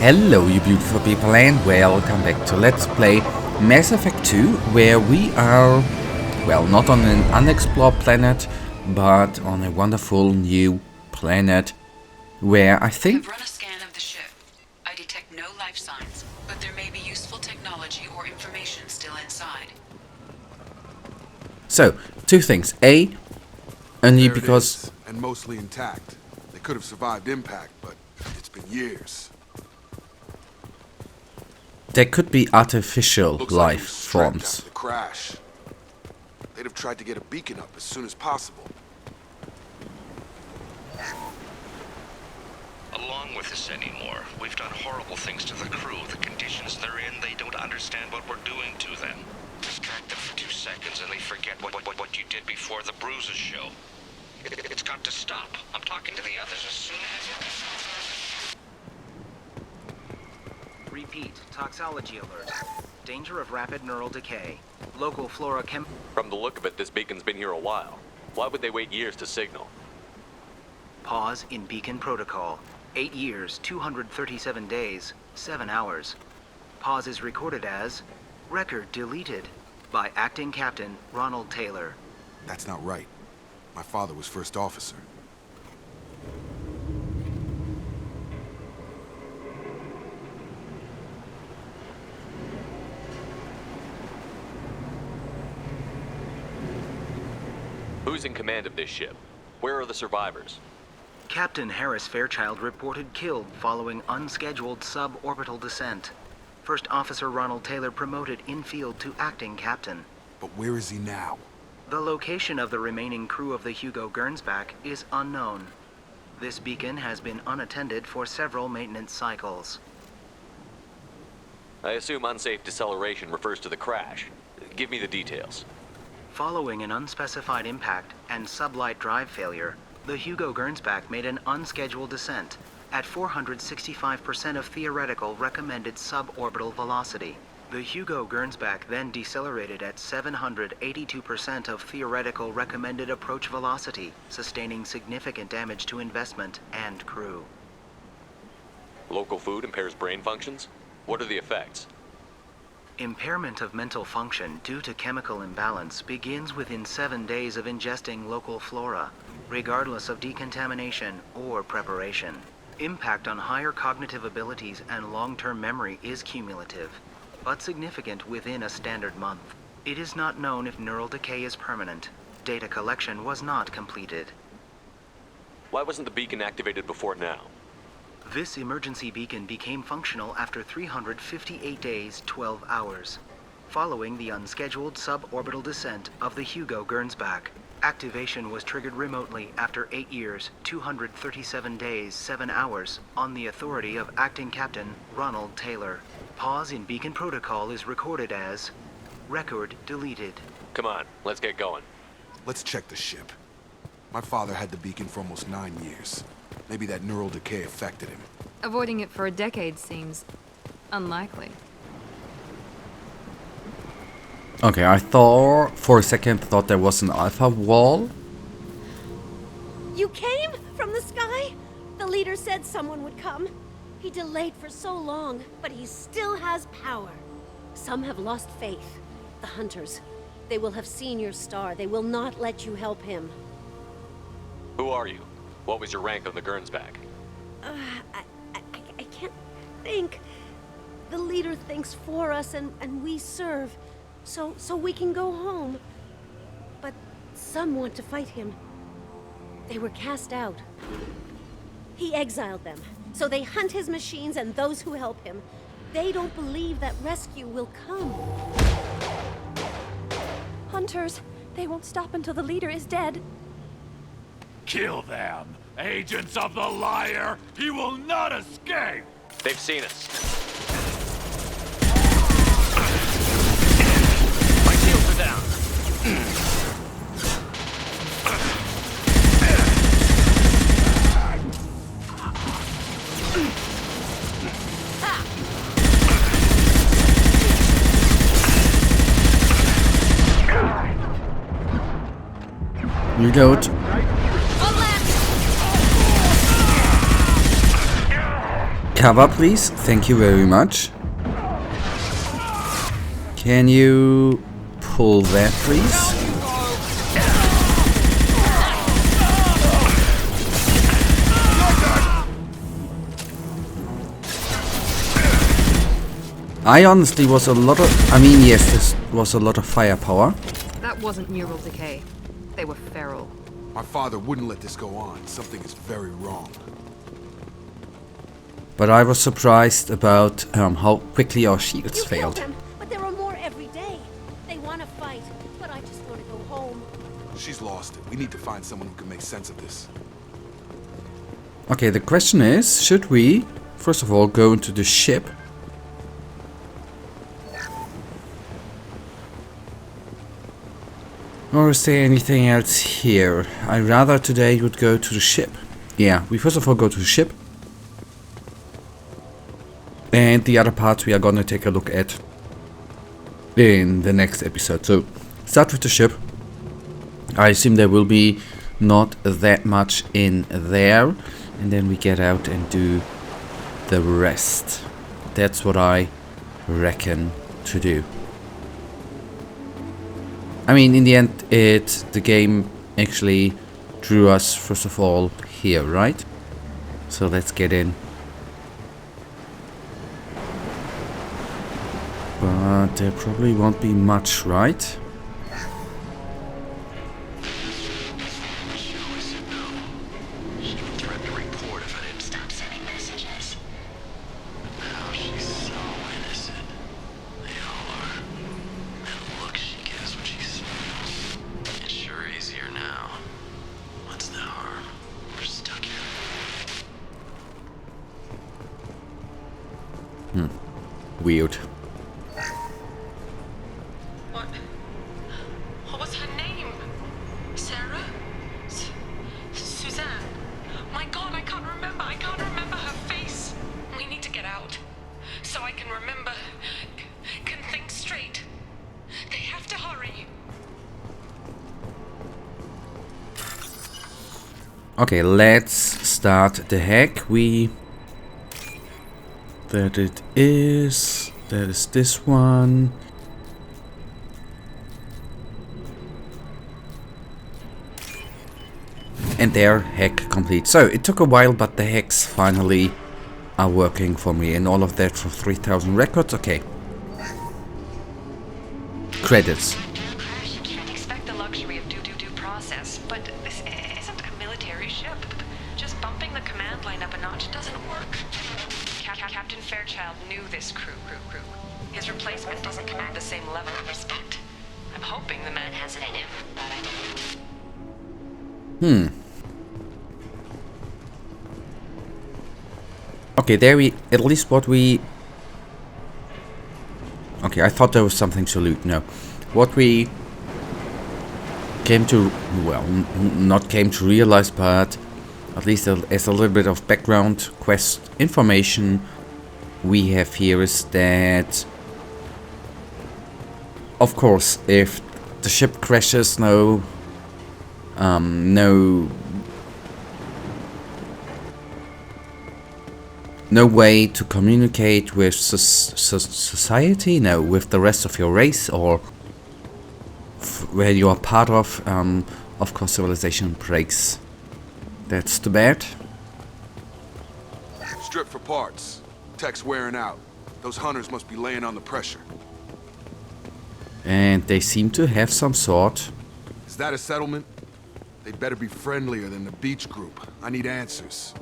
Hello you beautiful people and welcome back to Let's Play Mass Effect 2, where we are, well, not on an unexplored planet, but on a wonderful new planet, where I think... I've run a scan of the ship. I detect no life signs, but there may be useful technology or information still inside. So, two things. A, only There because... it is, and mostly intact. They could have survived impact, but it's been years. there could be artificial Looks like it life was stripped forms. after the crash. They'd have tried to get a beacon up as soon as possible. Along with this anymore. We've done horrible things to the crew. The conditions they're in, they don't understand what we're doing to them. Distract them for 2 seconds and they forget what you did before the bruises show. It's got to stop. I'm talking to the others as soon as... Repeat, toxology alert. Danger of rapid neural decay. Local flora chem... From the look of it, this beacon's been here a while. Why would they wait years to signal? Pause in beacon protocol. 8 years, 237 days, 7 hours. Pause is recorded as... Record deleted by Acting Captain Ronald Taylor. That's not right. My father was first officer. Who's in command of this ship? Where are the survivors? Captain Harris Fairchild reported killed following unscheduled suborbital descent. First Officer Ronald Taylor promoted in-field to Acting Captain. But where is he now? The location of the remaining crew of the Hugo Gernsback is unknown. This beacon has been unattended for several maintenance cycles. I assume unsafe deceleration refers to the crash. Give me the details. Following an unspecified impact and sublight drive failure, the Hugo Gernsback made an unscheduled descent at 465% of theoretical recommended suborbital velocity. The Hugo Gernsback then decelerated at 782% of theoretical recommended approach velocity, sustaining significant damage to investment and crew. Local food impairs brain functions? What are the effects? Impairment of mental function due to chemical imbalance begins within 7 days of ingesting local flora, regardless of decontamination or preparation. Impact on higher cognitive abilities and long-term memory is cumulative, but significant within a standard month. It is not known if neural decay is permanent. Data collection was not completed. Why wasn't the beacon activated before now? This emergency beacon became functional after 358 days, 12 hours, following the unscheduled suborbital descent of the Hugo Gernsback. Activation was triggered remotely after 8 years, 237 days, 7 hours, on the authority of Acting Captain Ronald Taylor. Pause in beacon protocol is recorded as... Record deleted. Come on, let's get going. Let's check the ship. My father had the beacon for almost 9 years. Maybe that neural decay affected him. Avoiding it for a decade seems unlikely. Okay, I thought, for a second, thought there was an alpha wall. You came from the sky? The leader said someone would come. He delayed for so long, but he still has power. Some have lost faith. The hunters. They will have seen your star. They will not let you help him. Who are you? What was your rank on the Gernsback? I can't think. The leader thinks for us and we serve. So we can go home. But some want to fight him. They were cast out. He exiled them. So they hunt his machines and those who help him. They don't believe that rescue will come. Hunters, they won't stop until the leader is dead. Kill them! Agents of the liar! He will not escape! They've seen us. My shields are down. Reload. cover, please. Thank you very much. Can you pull that, please? I honestly was a lot of... I mean, yes, this was a lot of firepower. That wasn't neural decay. They were feral. My father wouldn't let this go on. Something is very wrong. But I was surprised about how quickly our shields You failed. killed them, but there are more every day. They want to fight, but I just want to go home. She's lost it. We need to find someone who can make sense of this. Okay, the question is, should we, first of all, go into the ship? Or is there anything else here? I rather today would go to the ship. Yeah, we first of all go to the ship. And the other parts we are gonna take a look at in the next episode. So, start with the ship. I assume there will be not that much in there. And then we get out and do the rest. That's what I reckon to do. I mean, in the end, the game actually drew us, first of all, here, right? So let's get in. But there probably won't be much, right? Weird. What was her name? Sarah? Suzanne? My God, I can't remember. I can't remember her face. We need to get out. So I can remember. Can think straight. They have to hurry. Okay, let's start the hack. That is this one. And there, hack complete. So it took a while, but the hacks finally are working for me, and all of that for 3,000 records. Okay. Credits. You can't expect the luxury of due process, but this isn't a military ship. Just bumping the command line up a notch doesn't work. Captain Fairchild knew this crew. His replacement doesn't command the same level of respect. I'm hoping the man has it in him. Okay, there we... At least what we... Okay, I thought there was something to loot. No. What we came to... Well, not came to realize, but... At least as a little bit of background quest information we have here is that, of course, if the ship crashes, no way to communicate with society, no, with the rest of your race or where you are part of course civilization breaks. That's too bad. Strip for parts. Tech's wearing out. Those hunters must be laying on the pressure. And they seem to have some sort. Is that a settlement? They'd better be friendlier than the beach group. I need answers.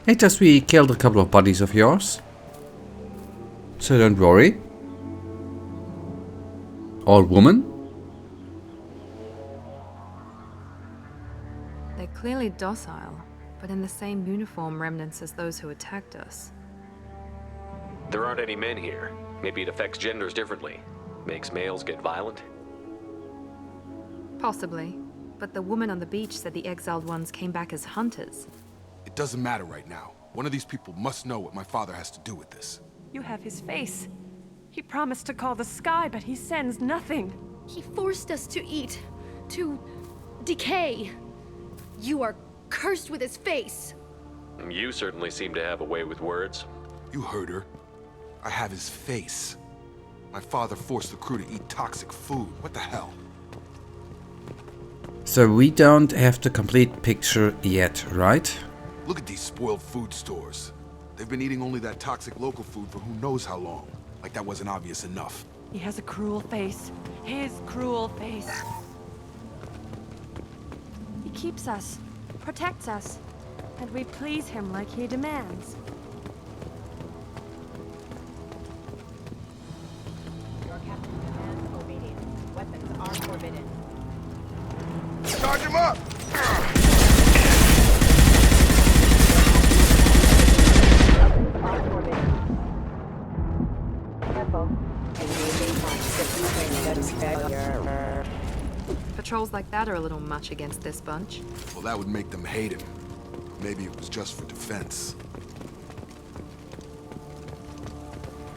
Hey, just we killed a couple of buddies of yours. So don't worry. All woman? They're clearly docile, but in the same uniform remnants as those who attacked us. There aren't any men here. Maybe it affects genders differently. Makes males get violent? Possibly. But the woman on the beach said the exiled ones came back as hunters. It doesn't matter right now. One of these people must know what my father has to do with this. You have his face. He promised to call the sky, but he sends nothing. He forced us to eat, to decay. You are cursed with his face. You certainly seem to have a way with words. You heard her. I have his face. My father forced the crew to eat toxic food. What the hell? So we don't have the complete picture yet, right? Look at these spoiled food stores. They've been eating only that toxic local food for who knows how long. Like that wasn't obvious enough. He has a cruel face. His cruel face. He keeps us, protects us, and we please him like he demands. Your captain demands obedience. Weapons are forbidden. Charge him up! Patrols like that are a little much against this bunch. Well, that would make them hate him. Maybe it was just for defense.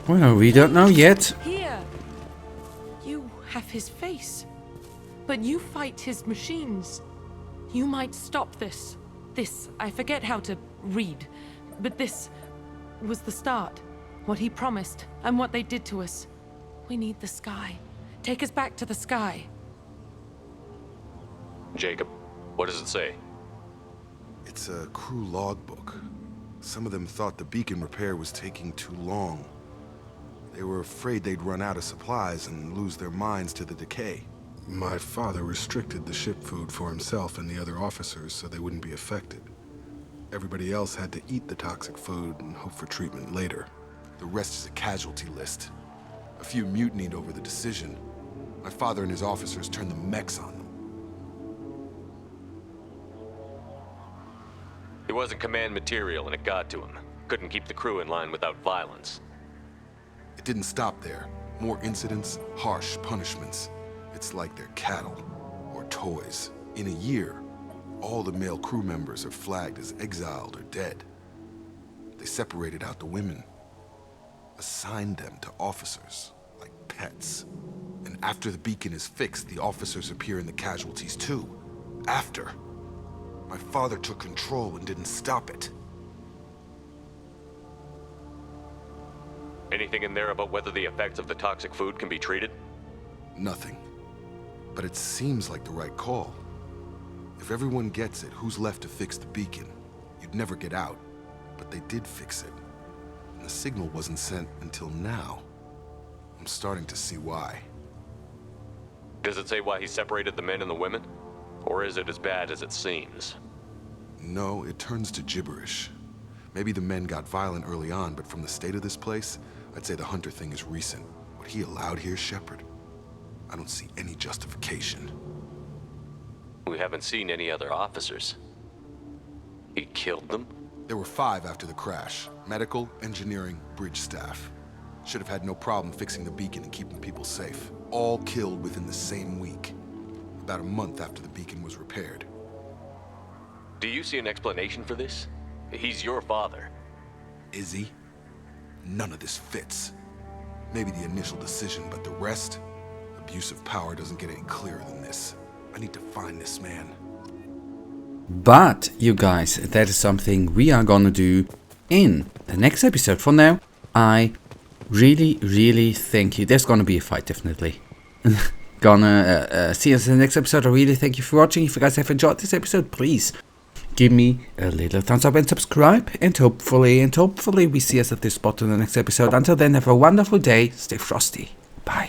Well, we don't know yet. Here, you have his face, but you fight his machines. You might stop this. This, I forget how to read, but this was the start. What he promised, and what they did to us. We need the sky. Take us back to the sky. Jacob, what does it say? It's a crew logbook. Some of them thought the beacon repair was taking too long. They were afraid they'd run out of supplies and lose their minds to the decay. My father restricted the ship food for himself and the other officers so they wouldn't be affected. Everybody else had to eat the toxic food and hope for treatment later. The rest is a casualty list. A few mutinied over the decision. My father and his officers turned the mechs on them. He wasn't command material and it got to him. Couldn't keep the crew in line without violence. It didn't stop there. More incidents, harsh punishments. It's like they're cattle or toys. In a year, all the male crew members are flagged as exiled or dead. They separated out the women, assigned them to officers, like pets. And after the beacon is fixed, the officers appear in the casualties too. After. My father took control and didn't stop it. Anything in there about whether the effects of the toxic food can be treated? Nothing. But it seems like the right call. If everyone gets it, who's left to fix the beacon? You'd never get out. But they did fix it. And the signal wasn't sent until now. I'm starting to see why. Does it say why he separated the men and the women? Or is it as bad as it seems? No, it turns to gibberish. Maybe the men got violent early on, but from the state of this place, I'd say the Hunter thing is recent. What he allowed here, Shepard? I don't see any justification. We haven't seen any other officers. He killed them? There were 5 after the crash. Medical, engineering, bridge staff. Should have had no problem fixing the beacon and keeping people safe. All killed within the same week. About a month after the beacon was repaired. Do you see an explanation for this? He's your father. Is he? None of this fits. Maybe the initial decision, but the rest? Abuse of power doesn't get any clearer than this. I need to find this man. But, you guys, that is something we are gonna do in the next episode. For now, I really thank you. There's gonna be a fight, definitely. Gonna see us in the next episode. I really thank you for watching. If you guys have enjoyed this episode, please give me a little thumbs up and subscribe. And hopefully we see us at this spot in the next episode. Until then, have a wonderful day. Stay frosty. Bye.